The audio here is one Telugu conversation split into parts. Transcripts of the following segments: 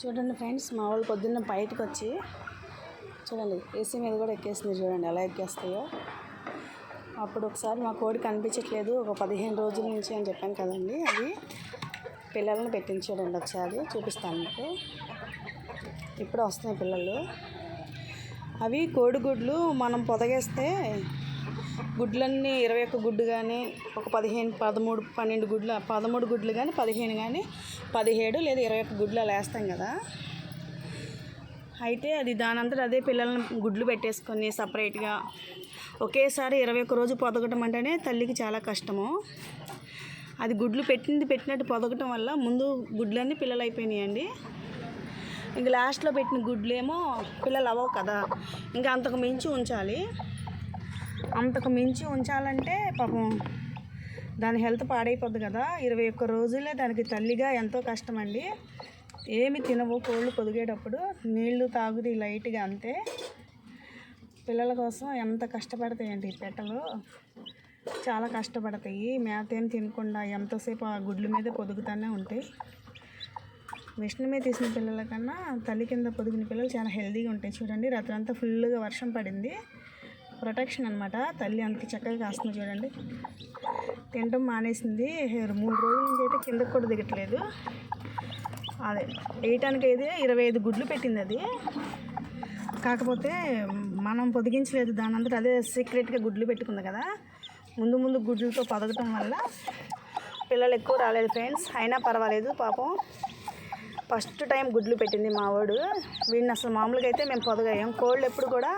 చూడండి ఫ్రెండ్స్, మా వాళ్ళు పొద్దున్న బయటకు వచ్చి చూడండి ఏసీ మీద కూడా ఎక్కేసింది. చూడండి ఎలా ఎక్కేస్తాయో. అప్పుడు ఒకసారి మా కోడి కనిపించట్లేదు ఒక 15 రోజుల నుంచి అని చెప్పాను కదండి. అది పిల్లల్ని పెట్టింది. చూడండి ఒకసారి చూపిస్తాను మీకు. ఇప్పుడు వస్తున్నాయి పిల్లలు. అవి కోడిగుడ్లు మనం పొదగేస్తే గుడ్లన్నీ 21 గుడ్డు కానీ ఒక 15, 13, 12 గుడ్లు, 13 గుడ్లు కానీ 15 కానీ 17 లేదా 21 గుడ్లు అలా వేస్తాం కదా. అయితే అది దానంతట అదే పిల్లల్ని గుడ్లు పెట్టేసుకొని సపరేట్గా ఒకేసారి 21 రోజు పొదగటం అంటేనే తల్లికి చాలా కష్టము. అది గుడ్లు పెట్టినట్టు పొదగటం వల్ల ముందు గుడ్లన్నీ పిల్లలు అయిపోయినాయండి. ఇంక లాస్ట్లో పెట్టిన గుడ్లు ఏమో పిల్లలు అవ్వవు కదా. ఇంకా అంతకు మించి ఉంచాలంటే పాపం దాని హెల్త్ పాడైపోద్ది కదా. 21 రోజులే దానికి తల్లిగా ఎంతో కష్టం అండి. ఏమి తినవు కోళ్ళు పొదిగేటప్పుడు, నీళ్లు తాగుది లైట్గా అంతే. పిల్లల కోసం ఎంత కష్టపడతాయండి పెట్టలు, చాలా కష్టపడతాయి. మేత ఏం తినకుండా ఎంతోసేపు ఆ గుడ్ల మీదే పొదుగుతూనే ఉంటాయి. మిషన్ మీద తీసిన పిల్లల కన్నా తల్లి కింద పొదిగిన పిల్లలు చాలా హెల్తీగా ఉంటాయి. చూడండి రాత్రంతా ఫుల్గా వర్షం పడింది. ప్రొటెక్షన్ అనమాట. తల్లి అంత చక్కగా కాస్తుంది. చూడండి తినటం మానేసింది. 3 రోజుల నుంచి అయితే కిందకు కూడా దిగట్లేదు. అదే వేయటానికి అయితే 25 గుడ్లు పెట్టింది అది. కాకపోతే మనం పొదిగించలేదు, దాని అంతా అదే సీక్రెట్గా గుడ్లు పెట్టుకుంది కదా. ముందు గుడ్లతో పొదగటం వల్ల పిల్లలు ఎక్కువ రాలేదు ఫ్రెండ్స్. అయినా పర్వాలేదు పాపం. ఫస్ట్ టైం గుడ్లు పెట్టింది మా వాడు. వీడిని అసలు మామూలుగా అయితే మేము పొదగాయం. కోళ్ళు ఎప్పుడు కూడా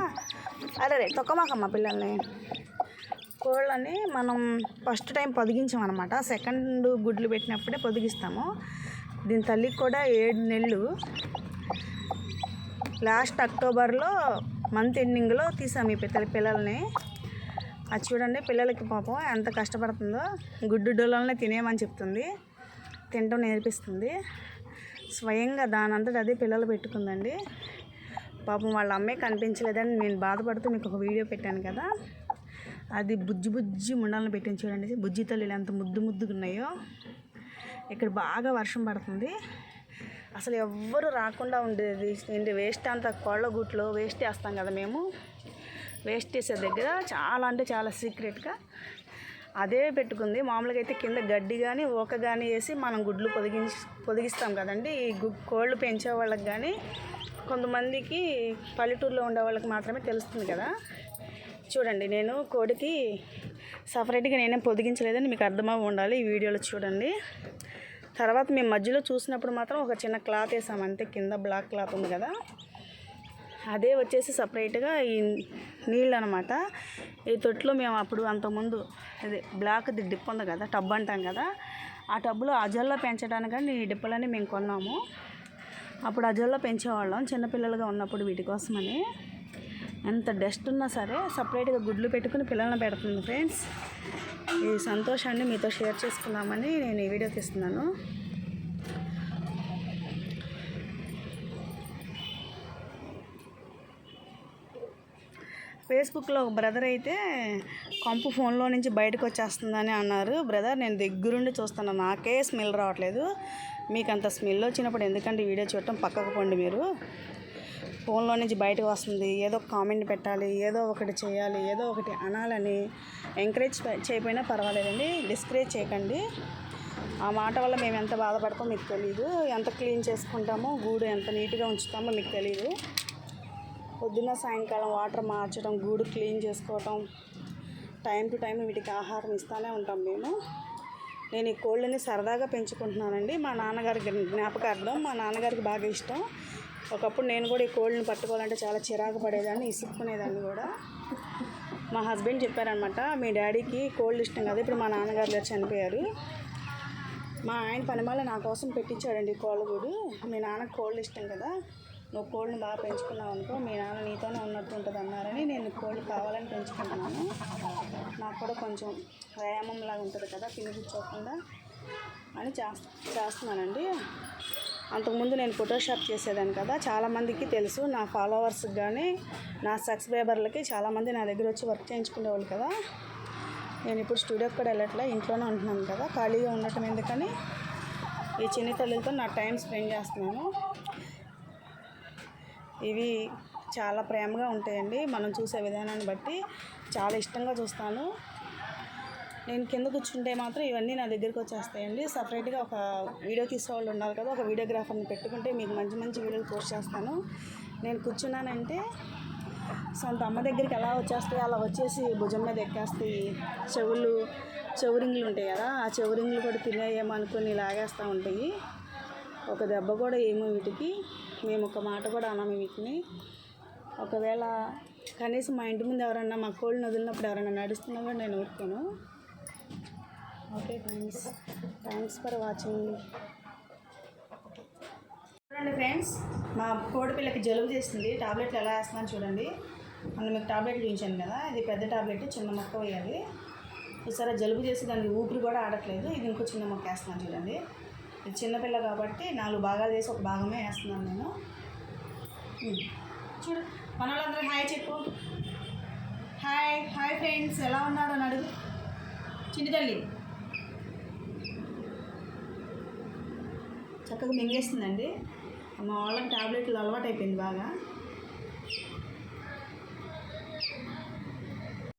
అరే తొక్కమాకమ్మ పిల్లల్ని. కోళ్ళని మనం ఫస్ట్ టైం పొదిగించామన్నమాట. సెకండ్ గుడ్లు పెట్టినప్పుడే పొదిగిస్తాము. దీని తల్లికి కూడా 7 నెలలు. లాస్ట్ అక్టోబర్లో మంత్ ఎండింగ్లో తీసాము ఈ పిల్లల్ని. అది చూడండి పిల్లలకి పాపం ఎంత కష్టపడుతుందో. గుడ్డు డోలనే తినేమని చెప్తుంది, తినటం నేర్పిస్తుంది. స్వయంగా దానంతట అదే పిల్లలు పెట్టుకుందండి. పాపం వాళ్ళ అమ్మే కనిపించలేదని నేను బాధపడుతూ మీకు ఒక వీడియో పెట్టాను కదా. అది బుజ్జి ముండాలను పెట్టింది. చూడండి బుజ్జి తల్లిలు ఎంత ముద్దుగా ఉన్నాయో. ఇక్కడ బాగా వర్షం పడుతుంది. అసలు ఎవ్వరు రాకుండా ఉండేది. ఏంటి వేస్ట్ అంతా కోళ్ళ గుట్లో వేస్ట్ వేస్తాం కదా మేము. వేస్ట్ వేసే దగ్గర చాలా అంటే చాలా సీక్రెట్గా అదే పెట్టుకుంది. మామూలుగా అయితే కింద గడ్డి కానీ ఓక కానీ వేసి మనం గుడ్లు పొదిగిస్తాం కదండి. ఈ కోళ్ళు పెంచే వాళ్ళకి కానీ కొంతమందికి పల్లెటూరులో ఉండే వాళ్ళకి మాత్రమే తెలుస్తుంది కదా. చూడండి నేను కోడికి సపరేట్గా నేనేం పొదిగించలేదని మీకు అర్థమై ఉండాలి. ఈ వీడియోలో చూడండి. తర్వాత మేము మధ్యలో చూసినప్పుడు మాత్రం ఒక చిన్న క్లాత్ వేసాము అంతే. కింద బ్లాక్ క్లాత్ ఉంది కదా, అదే వచ్చేసి సపరేట్గా ఈ నీళ్ళు అనమాట. ఈ తొట్టులో మేము అప్పుడు అంతకుముందు అదే బ్లాక్ది డిప్ ఉంది కదా, టబ్ అంటాం కదా, ఆ టబ్లో అజల్లో పెంచడానికని ఈ డిప్పలని మేము కొన్నాము. అప్పుడు అజల్లో పెంచేవాళ్ళం చిన్నపిల్లలుగా ఉన్నప్పుడు. వీటి కోసమని ఎంత డస్ట్ ఉన్నా సరే సపరేట్గా గుడ్లు పెట్టుకుని పిల్లల్ని పెడుతుంది ఫ్రెండ్స్. ఈ సంతోషాన్ని మీతో షేర్ చేసుకుందామని నేను ఈ వీడియో తీస్తున్నాను. ఫేస్బుక్లో ఒక బ్రదర్ అయితే కంపు ఫోన్లో నుంచి బయటకు వచ్చేస్తుందని అన్నారు. బ్రదర్ నేను దగ్గరుండి చూస్తాను, నాకే స్మెల్ రావట్లేదు. మీకు అంత స్మెల్ వచ్చినప్పుడు ఎందుకంటే వీడియో చూడటం, పక్కకు పోండి మీరు. ఫోన్లో నుంచి బయటకు వస్తుంది, ఏదో కామెంట్ పెట్టాలి, ఏదో ఒకటి చేయాలి, ఏదో ఒకటి అనాలని ఎంకరేజ్ చేయకపోయినా పర్వాలేదండి, డిస్కరేజ్ చేయకండి. ఆ మాట వల్ల మేము ఎంత బాధపడతామో మీకు తెలీదు. ఎంత క్లీన్ చేసుకుంటామో, గూడు ఎంత నీట్గా ఉంచుతామో మీకు తెలీదు. పొద్దున్న సాయంకాలం వాటర్ మార్చడం, గూడు క్లీన్ చేసుకోవటం, టైం టు టైం వీటికి ఆహారం ఇస్తూనే ఉంటాం మేము. నేను ఈ కోళ్ళని సరదాగా పెంచుకుంటున్నానండి. మా నాన్నగారి జ్ఞాపకార్థం. మా నాన్నగారికి బాగా ఇష్టం. ఒకప్పుడు నేను కూడా ఈ కోళ్ళని పట్టుకోవాలంటే చాలా చిరాకు పడేదాన్ని, ఇసుక్కునేదాన్ని కూడా. మా హస్బెండ్ చెప్పారనమాట, మీ డాడీకి కోళ్ళు ఇష్టం కదా, ఇప్పుడు మా నాన్నగారు చనిపోయారు. మా ఆయన పనిమాల నా కోసం పెట్టించాడండి కోళ్ళగూడు. మీ నాన్నకు కోళ్ళు ఇష్టం కదా, నువ్వు కోళ్ళని బాగా పెంచుకున్నావు అనుకో, మీ నాన్న నీతోనే ఉన్నట్టు ఉంటుంది అన్నారని నేను కోళ్ళు కావాలని పెంచుకుంటున్నాను. నాకు కూడా కొంచెం వ్యాయామంలాగా ఉంటుంది కదా, తిని కూర్చోకుండా అని చేస్తున్నానండి. అంతకుముందు నేను ఫోటోషాప్ చేసేదాన్ని కదా, చాలామందికి తెలుసు. నా ఫాలోవర్స్కి కానీ నా సబ్స్క్రైబర్లకి చాలామంది నా దగ్గర వచ్చి వర్క్ చేయించుకునేవాళ్ళు కదా. నేను ఇప్పుడు స్టూడియోకి కూడా వెళ్ళట్లే, ఇంట్లోనే ఉంటున్నాను కదా. ఖాళీగా ఉండటం ఎందుకని ఈ చిన్న తల్లితో నా టైం స్పెండ్ చేస్తున్నాను. ఇవి చాలా ప్రేమగా ఉంటాయండి. మనం చూసే విధానాన్ని బట్టి చాలా ఇష్టంగా చూస్తాను. నేను కింద కూర్చుంటే మాత్రం ఇవన్నీ నా దగ్గరికి వచ్చేస్తాయండి. సపరేట్గా ఒక వీడియో తీసేవాళ్ళు ఉన్నారు కదా, ఒక వీడియోగ్రాఫర్ని పెట్టుకుంటే మీకు మంచి మంచి వీడియోలు పోస్ట్ చేస్తాను. నేను కూర్చున్నానంటే సొంత అమ్మ దగ్గరికి ఎలా వచ్చేస్తాయి అలా వచ్చేసి భుజం మీద ఎక్కేస్తాయి. చెవురింగ్లు ఉంటాయి కదా, ఆ చెవురింగ్లు కూడా తినేయేమనుకుని లాగేస్తూ ఉంటాయి. ఒక దెబ్బ కూడా ఏమో వీటికి, మేము ఒక మాట కూడా అన్నాము వీటిని. ఒకవేళ కనీసం మా ఇంటి ముందు ఎవరన్నా మా కోళ్ళని వదిలినప్పుడు ఎవరైనా నడుస్తున్నా కూడా నేను ఊరుకోను. Okay friends, thanks for watching. చూడండి ఫ్రెండ్స్, మా కోడి పిల్లకి జలుబు చేస్తుంది. టాబ్లెట్లు ఎలా వేస్తున్నాను చూడండి. మనం మీకు టాబ్లెట్లు చూపించాను కదా, ఇది పెద్ద టాబ్లెట్, చిన్న మొక్క వేయాలి. చూసారా, జలుబు చేసి దానికి ఊపిరి కూడా ఆడట్లేదు. ఇది ఇంకో చిన్న మొక్క వేస్తున్నాను చూడండి. ఇది చిన్నపిల్ల కాబట్టి 4 భాగాలు చేసి ఒక భాగమే వేస్తున్నాను నేను. చూడు, మన వాళ్ళందరూ హాయ్ చెప్పు. హాయ్ హాయ్ ఫ్రెండ్స్, ఎలా ఉన్నారు అని అడుగు. చిన్ని తల్లి చక్కగా మింగేస్తుందండి. మా వాళ్ళకి టాబ్లెట్లు అలవాటు అయిపోయింది బాగా.